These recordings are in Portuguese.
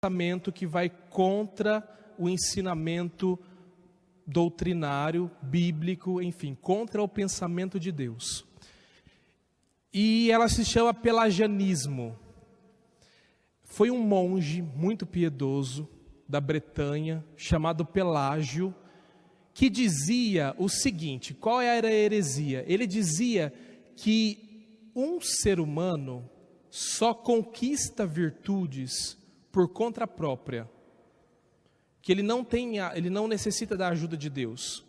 pensamento que vai contra o ensinamento doutrinário, bíblico, enfim, contra o pensamento de Deus. E ela se chama pelagianismo. Foi um monge muito piedoso da Bretanha, chamado Pelágio, que dizia o seguinte: qual era a heresia? Ele dizia que um ser humano só conquista virtudes por conta própria, que ele não necessita da ajuda de Deus.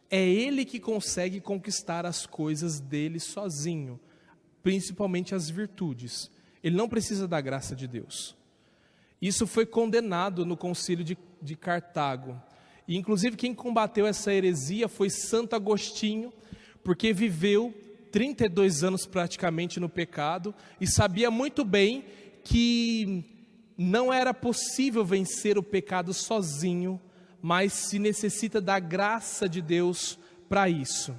É ele que consegue conquistar as coisas dele sozinho, principalmente as virtudes. Ele não precisa da graça de Deus. Isso foi condenado no concílio de Cartago. E inclusive quem combateu essa heresia foi Santo Agostinho, porque viveu 32 anos praticamente no pecado e sabia muito bem que não era possível vencer o pecado sozinho, mas se necessita da graça de Deus para isso.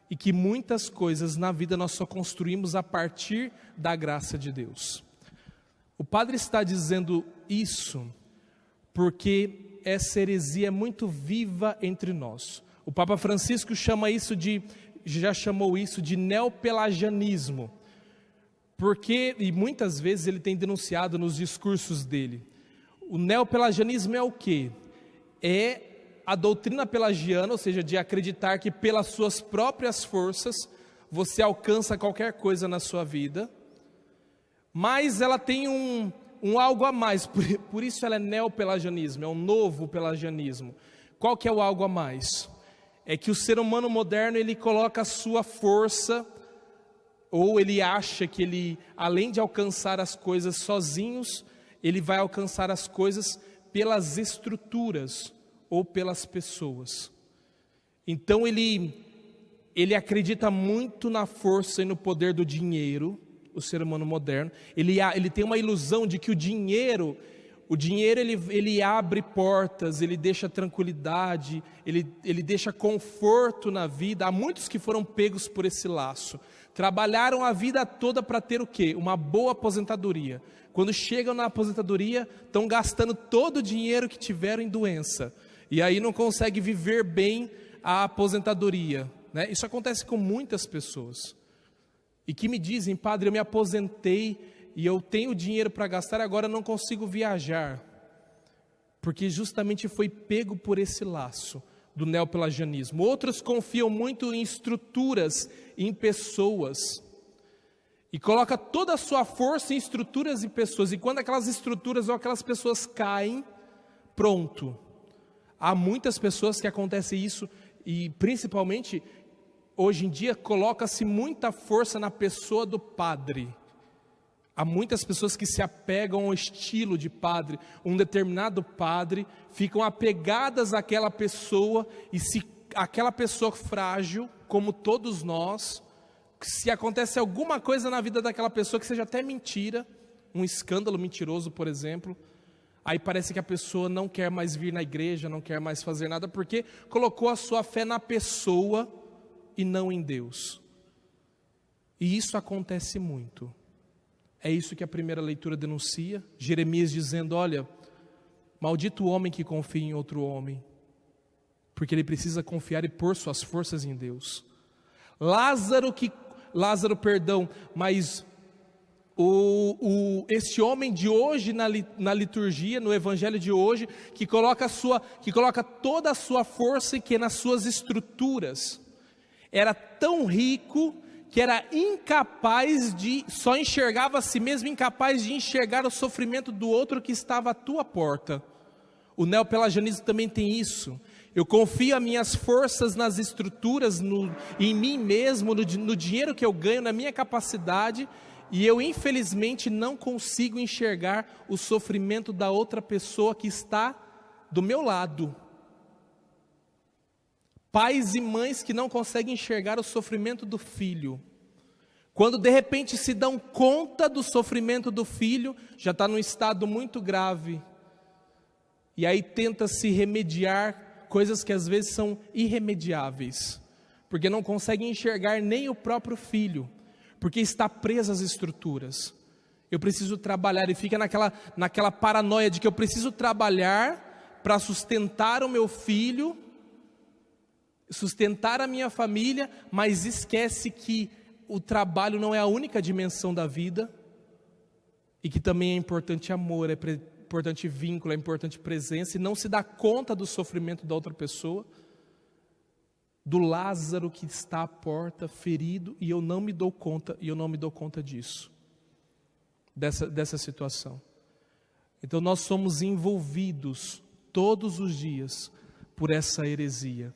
E que muitas coisas na vida nós só construímos a partir da graça de Deus. O padre está dizendo isso porque essa heresia é muito viva entre nós. O Papa Francisco já chamou isso de neopelagianismo. Porque, e muitas vezes ele tem denunciado nos discursos dele, o neopelagianismo é o quê? É a doutrina pelagiana, ou seja, de acreditar que pelas suas próprias forças você alcança qualquer coisa na sua vida, mas ela tem um algo a mais, por isso ela é neopelagianismo, é um novo pelagianismo. Qual que é o algo a mais? É que o ser humano moderno ele coloca a sua força, ou ele acha que ele, além de alcançar as coisas sozinhos, ele vai alcançar as coisas pelas estruturas ou pelas pessoas. Então ele acredita muito na força e no poder do dinheiro, o ser humano moderno. Ele tem uma ilusão de que o dinheiro ele abre portas, ele deixa tranquilidade, ele deixa conforto na vida. Há muitos que foram pegos por esse laço. Trabalharam a vida toda para ter o quê? Uma boa aposentadoria. Quando chegam na aposentadoria, estão gastando todo o dinheiro que tiveram em doença. E aí não conseguem viver bem a aposentadoria, né? Isso acontece com muitas pessoas. E que me dizem: padre, eu me aposentei e eu tenho dinheiro para gastar, agora não consigo viajar. Porque justamente foi pego por esse laço do neopelagianismo. Outros confiam muito em estruturas, em pessoas, e coloca toda a sua força em estruturas e pessoas, e quando aquelas estruturas ou aquelas pessoas caem, pronto. Há muitas pessoas que acontece isso, e principalmente hoje em dia coloca-se muita força na pessoa do padre. Há muitas pessoas que se apegam ao estilo de padre, um determinado padre, ficam apegadas àquela pessoa, e se aquela pessoa frágil, como todos nós, se acontece alguma coisa na vida daquela pessoa que seja até mentira, um escândalo mentiroso, por exemplo, aí parece que a pessoa não quer mais vir na igreja, não quer mais fazer nada, porque colocou a sua fé na pessoa e não em Deus. E isso acontece muito. É isso que a primeira leitura denuncia, Jeremias dizendo: olha, maldito o homem que confia em outro homem, porque ele precisa confiar e pôr suas forças em Deus. Mas esse homem de hoje na liturgia, no evangelho de hoje, que coloca toda a sua força e que é nas suas estruturas, era tão rico que era incapaz só enxergava a si mesmo, incapaz de enxergar o sofrimento do outro que estava à tua porta. O neopelagianismo também tem isso. Eu confio as minhas forças nas estruturas, em mim mesmo, no dinheiro que eu ganho, na minha capacidade, e eu infelizmente não consigo enxergar o sofrimento da outra pessoa que está do meu lado. Pais e mães que não conseguem enxergar o sofrimento do filho. Quando de repente se dão conta do sofrimento do filho, já está num estado muito grave. E aí tenta se remediar coisas que às vezes são irremediáveis. Porque não conseguem enxergar nem o próprio filho. Porque está preso às estruturas. eu preciso trabalhar, e fica naquela paranoia de que eu preciso trabalhar para sustentar o meu filho, sustentar a minha família, mas esquece que o trabalho não é a única dimensão da vida, e que também é importante amor, é importante vínculo, é importante presença, e não se dá conta do sofrimento da outra pessoa, do Lázaro que está à porta, ferido, e eu não me dou conta disso, dessa situação. Então nós somos envolvidos todos os dias por essa heresia.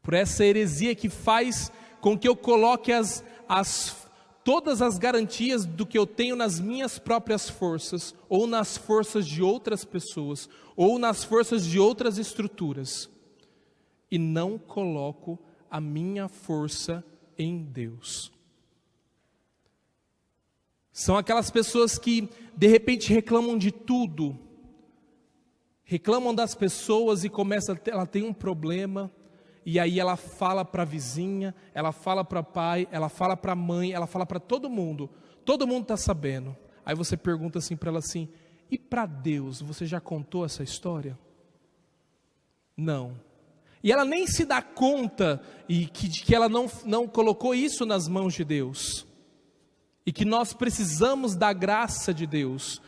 Por essa heresia que faz com que eu coloque todas as garantias do que eu tenho nas minhas próprias forças, ou nas forças de outras pessoas, ou nas forças de outras estruturas, e não coloco a minha força em Deus. São aquelas pessoas que de repente reclamam de tudo, reclamam das pessoas e ela tem um problema, e aí ela fala para a vizinha, ela fala para o pai, ela fala para a mãe, ela fala para todo mundo está sabendo. Aí você pergunta assim para ela assim, e para Deus, você já contou essa história? Não. E ela nem se dá conta que ela não colocou isso nas mãos de Deus, e que nós precisamos da graça de Deus.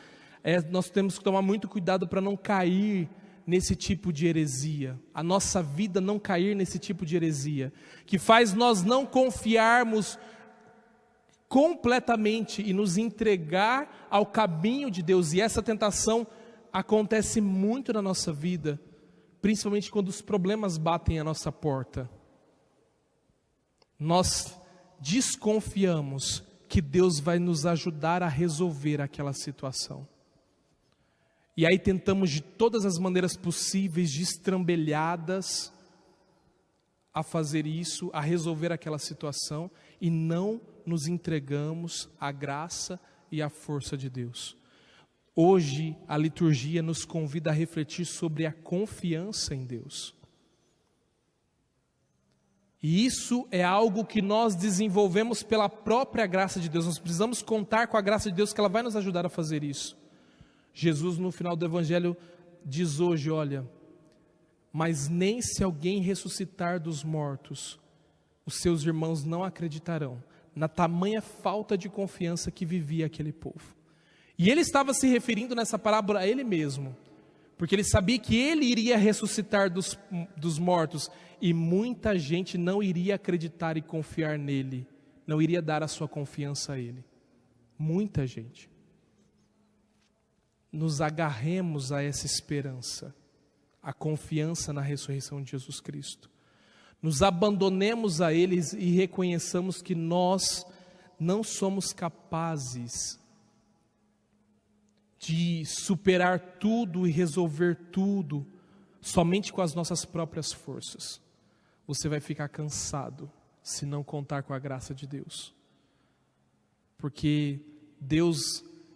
Nós temos que tomar muito cuidado para não cair nesse tipo de heresia, a nossa vida não cair nesse tipo de heresia, que faz nós não confiarmos completamente e nos entregar ao caminho de Deus. E essa tentação acontece muito na nossa vida, principalmente quando os problemas batem à nossa porta. Nós desconfiamos que Deus vai nos ajudar a resolver aquela situação. E aí tentamos de todas as maneiras possíveis, destrambelhadas, a fazer isso, a resolver aquela situação, e não nos entregamos à graça e à força de Deus. Hoje a liturgia nos convida a refletir sobre a confiança em Deus. E isso é algo que nós desenvolvemos pela própria graça de Deus. Nós precisamos contar com a graça de Deus, que ela vai nos ajudar a fazer isso. Jesus no final do Evangelho diz hoje, olha, mas nem se alguém ressuscitar dos mortos, os seus irmãos não acreditarão, na tamanha falta de confiança que vivia aquele povo. E ele estava se referindo nessa parábola a ele mesmo, porque ele sabia que ele iria ressuscitar dos mortos, e muita gente não iria acreditar e confiar nele, não iria dar a sua confiança a ele. Muita gente. Nos agarremos a essa esperança, a confiança na ressurreição de Jesus Cristo. Nos abandonemos a eles e reconheçamos que nós não somos capazes de superar tudo e resolver tudo somente com as nossas próprias forças. Você vai ficar cansado se não contar com a graça de Deus. Porque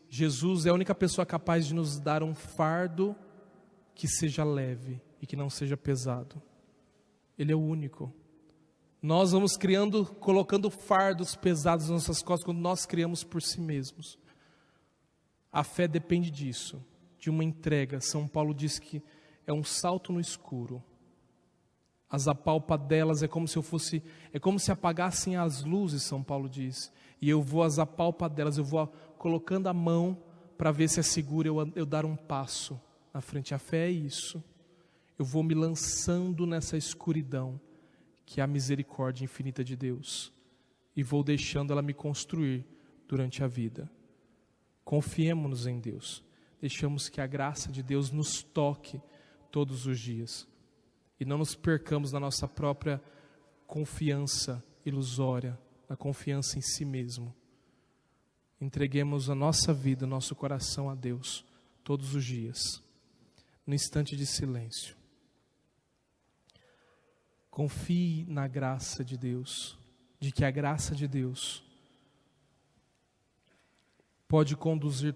Jesus é a única pessoa capaz de nos dar um fardo que seja leve e que não seja pesado. Ele é o único. Nós vamos colocando fardos pesados nas nossas costas quando nós criamos por si mesmos. A fé depende disso, de uma entrega. São Paulo diz que é um salto no escuro. As apalpadelas é como se apagassem as luzes, São Paulo diz. E eu vou às apalpadelas, eu vou colocando a mão para ver se é seguro eu dar um passo na frente. A fé é isso. Eu vou me lançando nessa escuridão, que é a misericórdia infinita de Deus, e vou deixando ela me construir durante a vida. Confiemos em Deus, deixamos que a graça de Deus nos toque todos os dias, e não nos percamos na nossa própria confiança ilusória, na confiança em si mesmo. Entreguemos a nossa vida, o nosso coração a Deus, todos os dias, no instante de silêncio. Confie na graça de Deus, de que a graça de Deus pode conduzir